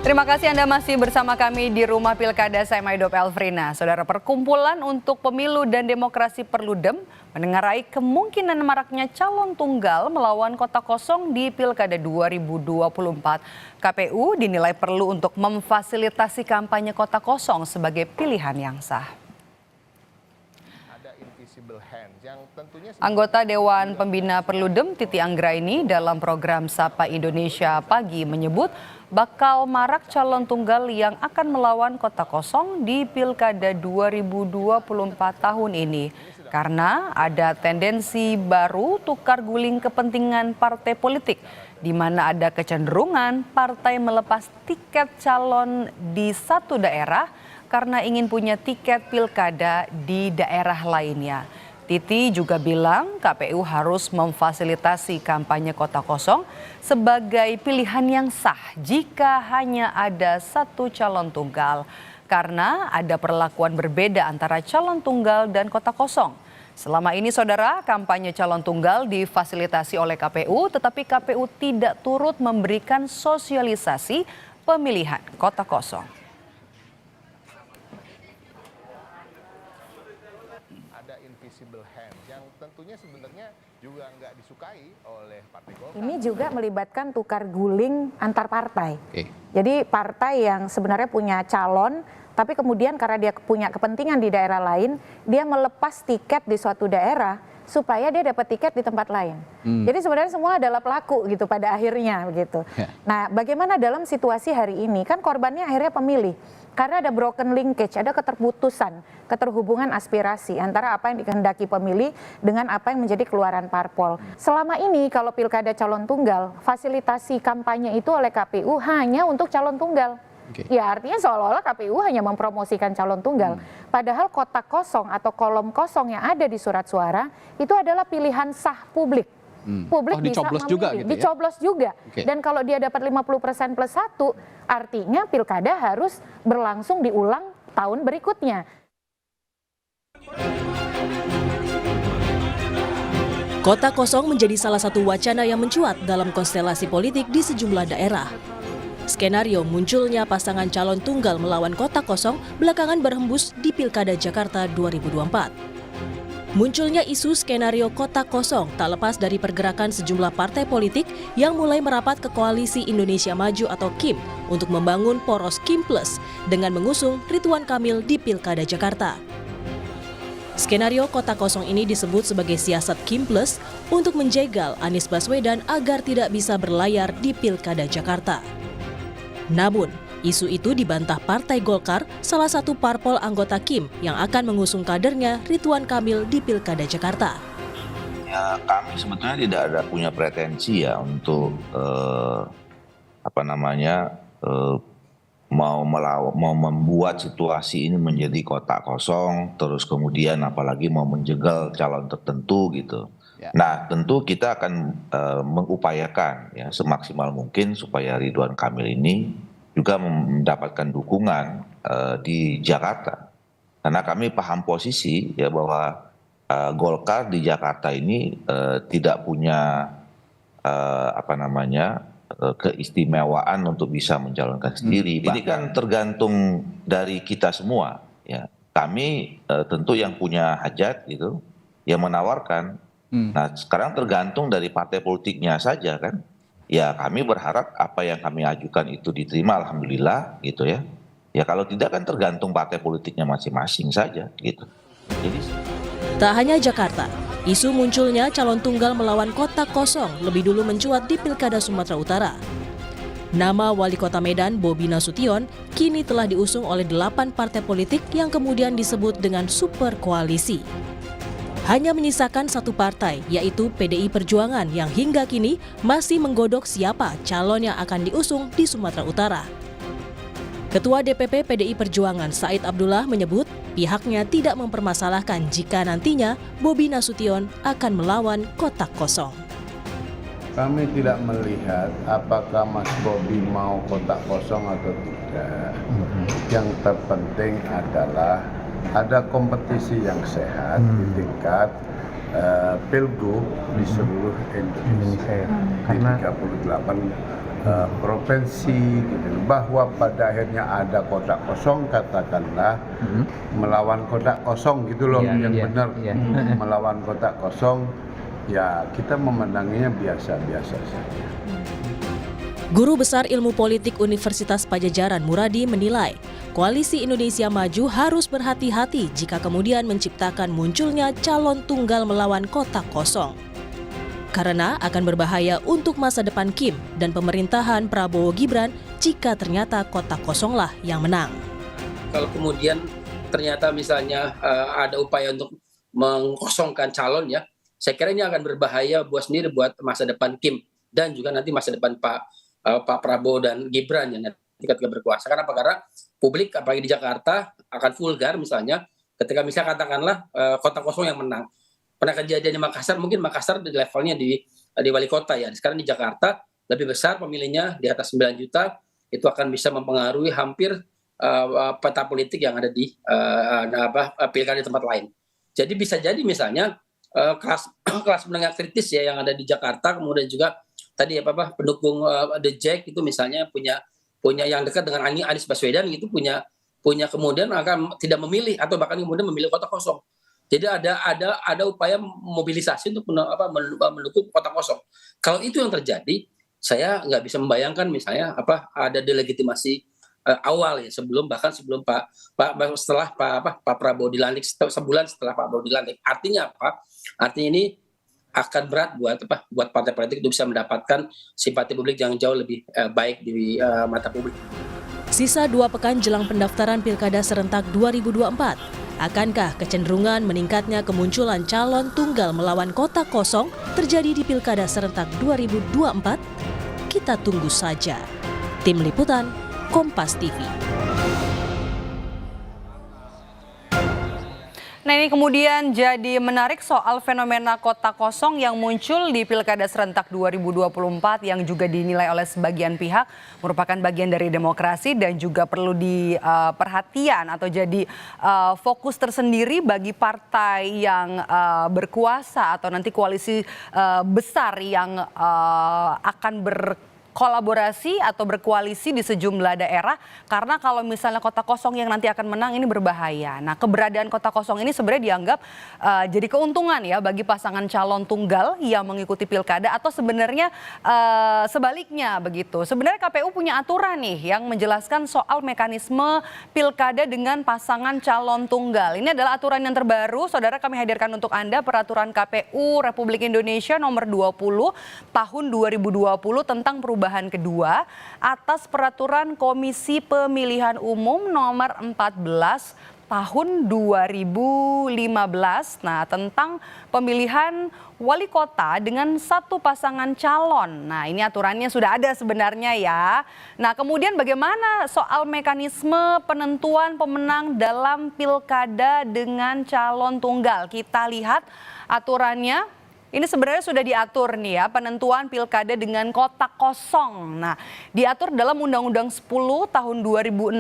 Terima kasih Anda masih bersama kami di Rumah Pilkada. Saya Maidop Elfrina. Saudara, Perkumpulan untuk Pemilu dan Demokrasi Perludem menengarai kemungkinan maraknya calon tunggal melawan kota kosong di Pilkada 2024. KPU dinilai perlu untuk memfasilitasi kampanye kota kosong sebagai pilihan yang sah. Anggota Dewan Pembina Perludem Titi Anggraini dalam program Sapa Indonesia Pagi menyebut bakal marak calon tunggal yang akan melawan kota kosong di Pilkada 2024 tahun ini karena ada tendensi baru tukar guling kepentingan partai politik di mana ada kecenderungan partai melepas tiket calon di satu daerah karena ingin punya tiket pilkada di daerah lainnya. Titi juga bilang KPU harus memfasilitasi kampanye kota kosong sebagai pilihan yang sah jika hanya ada satu calon tunggal. Karena ada perlakuan berbeda antara calon tunggal dan kota kosong. Selama ini saudara, kampanye calon tunggal difasilitasi oleh KPU, tetapi KPU tidak turut memberikan sosialisasi pemilihan kota kosong. Invisible hand yang tentunya sebenarnya juga nggak disukai oleh partai Golkar. Ini juga melibatkan tukar guling antar partai. Jadi partai yang sebenarnya punya calon, tapi kemudian karena dia punya kepentingan di daerah lain, dia melepas tiket di suatu daerah supaya dia dapat tiket di tempat lain. Jadi sebenarnya semua adalah pelaku gitu pada akhirnya begitu. Nah, bagaimana dalam situasi hari ini? Kan korbannya akhirnya pemilih. Karena ada broken linkage, ada keterputusan, keterhubungan aspirasi antara apa yang dikehendaki pemilih dengan apa yang menjadi keluaran parpol. Selama ini kalau pilkada calon tunggal, fasilitasi kampanye itu oleh KPU hanya untuk calon tunggal. Ya artinya seolah-olah KPU hanya mempromosikan calon tunggal. Padahal kotak kosong atau kolom kosong yang ada di surat suara itu adalah pilihan sah publik. Publik bisa dicoblos memilih, juga gitu ya? dicoblos juga. Dan kalau dia dapat 50% plus 1, artinya pilkada harus berlangsung diulang tahun berikutnya. Kota kosong menjadi salah satu wacana yang mencuat dalam konstelasi politik di sejumlah daerah. Skenario munculnya pasangan calon tunggal melawan kota kosong belakangan berhembus di Pilkada Jakarta 2024. Munculnya isu skenario kota kosong tak lepas dari pergerakan sejumlah partai politik yang mulai merapat ke Koalisi Indonesia Maju atau KIM untuk membangun poros KIM Plus dengan mengusung Ridwan Kamil di Pilkada Jakarta. Skenario kota kosong ini disebut sebagai siasat KIM Plus untuk menjegal Anies Baswedan agar tidak bisa berlayar di Pilkada Jakarta. Namun, isu itu dibantah Partai Golkar, salah satu parpol anggota KIM yang akan mengusung kadernya Ridwan Kamil di Pilkada Jakarta. Ya, kami sebetulnya tidak ada punya pretensi ya untuk mau membuat situasi ini menjadi kotak kosong, terus kemudian apalagi mau menjegal calon tertentu gitu. Nah, tentu kita akan mengupayakan ya semaksimal mungkin supaya Ridwan Kamil ini juga mendapatkan dukungan di Jakarta. Karena kami paham posisi ya bahwa Golkar di Jakarta ini tidak punya keistimewaan untuk bisa mencalonkan sendiri. Ini kan tergantung dari kita semua ya. Kami tentu yang punya hajat gitu yang menawarkan. Nah, sekarang tergantung dari partai politiknya saja kan. Ya kami berharap apa yang kami ajukan itu diterima, alhamdulillah gitu ya. Ya kalau tidak kan tergantung partai politiknya masing-masing saja gitu. Jadi tak hanya Jakarta, isu munculnya calon tunggal melawan kota kosong lebih dulu mencuat di Pilkada Sumatera Utara. Nama Wali Kota Medan Bobi Nasution kini telah diusung oleh 8 partai politik yang kemudian disebut dengan super koalisi. Hanya menyisakan satu partai, yaitu PDI Perjuangan yang hingga kini masih menggodok siapa calon yang akan diusung di Sumatera Utara. Ketua DPP PDI Perjuangan Said Abdullah menyebut pihaknya tidak mempermasalahkan jika nantinya Bobi Nasution akan melawan kotak kosong. Kami tidak melihat apakah Mas Bobi mau kotak kosong atau tidak. Yang terpenting adalah ada kompetisi yang sehat di tingkat pilgub di seluruh Indonesia. Di 38 provinsi gitu, bahwa pada akhirnya ada kotak kosong, katakanlah melawan kotak kosong gitu loh, yang benar melawan kotak kosong, ya kita memenanginya biasa-biasa saja. Guru Besar Ilmu Politik Universitas Padjadjaran Muradi menilai, Koalisi Indonesia Maju harus berhati-hati jika kemudian menciptakan munculnya calon tunggal melawan kotak kosong. Karena akan berbahaya untuk masa depan Kim dan pemerintahan Prabowo Gibran jika ternyata kotak kosonglah yang menang. Kalau kemudian ternyata misalnya ada upaya untuk mengkosongkan calon, ya, saya kira ini akan berbahaya buat masa depan Kim dan juga nanti masa depan Pak Prabowo dan Gibran yang nanti ketika berkuasa. Karena publik apalagi di Jakarta akan vulgar misalnya ketika misalnya katakanlah kotak kosong yang menang. Pernah kejadian di Makassar, mungkin Makassar di levelnya di wali kota, ya. Sekarang di Jakarta lebih besar pemilihnya di atas 9 juta, itu akan bisa mempengaruhi hampir peta politik yang ada di pilkada di tempat lain. Jadi bisa jadi misalnya kelas menengah kritis, ya, yang ada di Jakarta, kemudian juga tadi pendukung The Jack itu misalnya punya yang dekat dengan Anies Baswedan gitu, punya kemudian akan tidak memilih atau bahkan kemudian memilih kotak kosong. Jadi ada upaya mobilisasi untuk mendukung kotak kosong. Kalau itu yang terjadi, saya nggak bisa membayangkan misalnya ada delegitimasi awal, ya, sebelum setelah Pak Prabowo dilantik, sebulan setelah Pak Prabowo dilantik. Artinya apa? Artinya ini akan berat buat partai politik itu bisa mendapatkan simpati publik yang jauh lebih baik di mata publik. Sisa 2 pekan jelang pendaftaran Pilkada serentak 2024. Akankah kecenderungan meningkatnya kemunculan calon tunggal melawan kotak kosong terjadi di Pilkada serentak 2024? Kita tunggu saja. Tim Liputan, Kompas TV. Nah, ini kemudian jadi menarik soal fenomena kotak kosong yang muncul di Pilkada serentak 2024 yang juga dinilai oleh sebagian pihak merupakan bagian dari demokrasi dan juga perlu diperhatian atau jadi fokus tersendiri bagi partai yang berkuasa atau nanti koalisi besar yang akan kolaborasi atau berkoalisi di sejumlah daerah, karena kalau misalnya kotak kosong yang nanti akan menang ini berbahaya. Nah, keberadaan kotak kosong ini sebenarnya dianggap jadi keuntungan, ya, bagi pasangan calon tunggal yang mengikuti pilkada, atau sebenarnya sebaliknya begitu. Sebenarnya KPU punya aturan nih yang menjelaskan soal mekanisme pilkada dengan pasangan calon tunggal. Ini adalah aturan yang terbaru, saudara, kami hadirkan untuk Anda, Peraturan KPU Republik Indonesia nomor 20 tahun 2020 tentang perubahan kedua atas Peraturan Komisi Pemilihan Umum nomor 14 tahun 2015. Nah, tentang pemilihan wali kota dengan satu pasangan calon. Nah, ini aturannya sudah ada sebenarnya, ya. Nah, kemudian bagaimana soal mekanisme penentuan pemenang dalam pilkada dengan calon tunggal? Kita lihat aturannya. Ini sebenarnya sudah diatur nih, ya, penentuan pilkada dengan kotak kosong. Nah, diatur dalam Undang-Undang 10 tahun 2016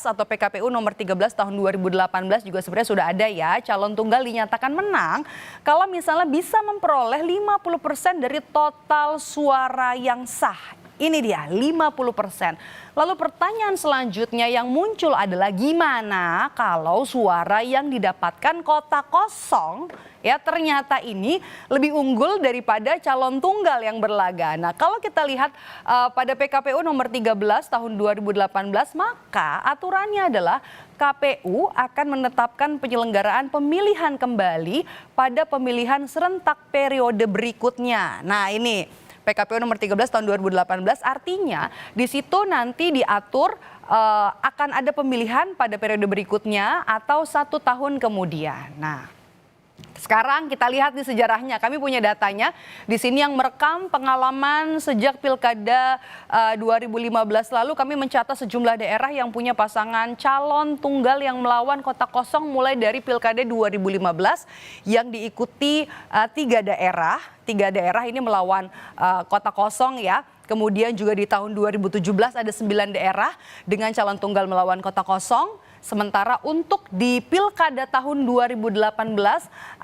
atau PKPU nomor 13 tahun 2018 juga sebenarnya sudah ada, ya. Calon tunggal dinyatakan menang kalau misalnya bisa memperoleh 50% dari total suara yang sah. Ini dia 50%. Lalu pertanyaan selanjutnya yang muncul adalah gimana kalau suara yang didapatkan kotak kosong, ya, ternyata ini lebih unggul daripada calon tunggal yang berlaga. Nah, kalau kita lihat pada PKPU nomor 13 tahun 2018, maka aturannya adalah KPU akan menetapkan penyelenggaraan pemilihan kembali pada pemilihan serentak periode berikutnya. Nah, ini PKPU nomor 13 tahun 2018, artinya di situ nanti diatur akan ada pemilihan pada periode berikutnya atau 1 tahun kemudian. Nah, sekarang kita lihat di sejarahnya, kami punya datanya di sini yang merekam pengalaman sejak Pilkada 2015 lalu. Kami mencatat sejumlah daerah yang punya pasangan calon tunggal yang melawan kotak kosong mulai dari Pilkada 2015 yang diikuti 3 daerah. 3 daerah ini melawan kotak kosong, ya. Kemudian juga di tahun 2017 ada 9 daerah dengan calon tunggal melawan kotak kosong. Sementara untuk di Pilkada tahun 2018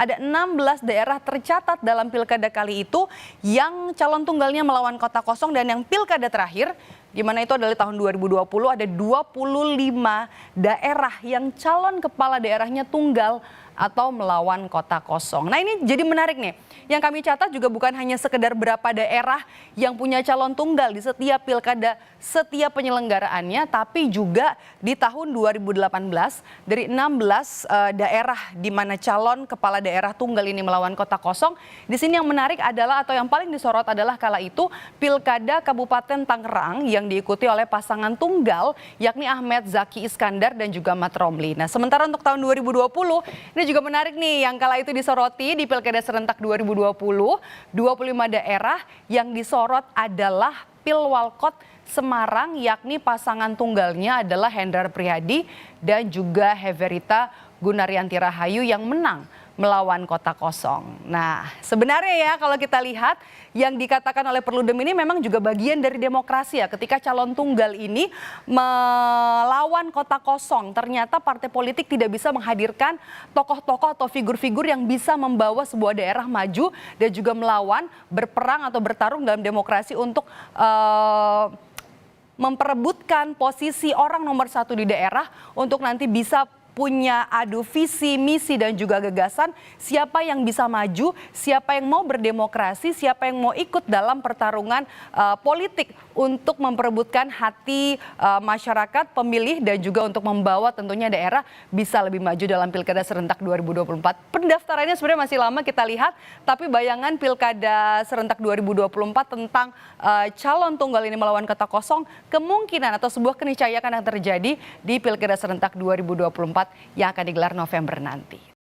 ada 16 daerah tercatat dalam pilkada kali itu yang calon tunggalnya melawan kota kosong, dan yang pilkada terakhir di mana itu adalah tahun 2020 ada 25 daerah yang calon kepala daerahnya tunggal atau melawan kota kosong. Nah ini jadi menarik nih. Yang kami catat juga bukan hanya sekedar berapa daerah yang punya calon tunggal di setiap pilkada, setiap penyelenggaraannya, tapi juga di tahun 2018 dari 16 daerah di mana calon kepala daerah tunggal ini melawan kota kosong. Di sini yang menarik adalah atau yang paling disorot adalah kala itu pilkada Kabupaten Tangerang yang diikuti oleh pasangan tunggal yakni Ahmed Zaki Iskandar dan juga Mat Romli. Nah sementara untuk tahun 2020 ini juga menarik nih, yang kala itu disoroti di pilkada serentak 2020, 25 daerah yang disorot adalah Pilwalkot Semarang, yakni pasangan tunggalnya adalah Hendrar Prihadi dan juga Heverita Gunaryanti Rahayu yang menang melawan kota kosong. Nah sebenarnya ya kalau kita lihat yang dikatakan oleh Perludem ini memang juga bagian dari demokrasi ya. Ketika calon tunggal ini melawan kota kosong, ternyata partai politik tidak bisa menghadirkan tokoh-tokoh atau figur-figur yang bisa membawa sebuah daerah maju dan juga melawan, berperang atau bertarung dalam demokrasi untuk memperebutkan posisi orang nomor satu di daerah untuk nanti bisa punya adu visi, misi dan juga gagasan siapa yang bisa maju, siapa yang mau berdemokrasi, siapa yang mau ikut dalam pertarungan politik untuk memperebutkan hati masyarakat, pemilih dan juga untuk membawa tentunya daerah bisa lebih maju dalam Pilkada Serentak 2024. Pendaftarannya sebenarnya masih lama kita lihat, tapi bayangan Pilkada Serentak 2024 tentang calon tunggal ini melawan kota kosong kemungkinan atau sebuah keniscayaan yang terjadi di Pilkada Serentak 2024 yang akan digelar November nanti.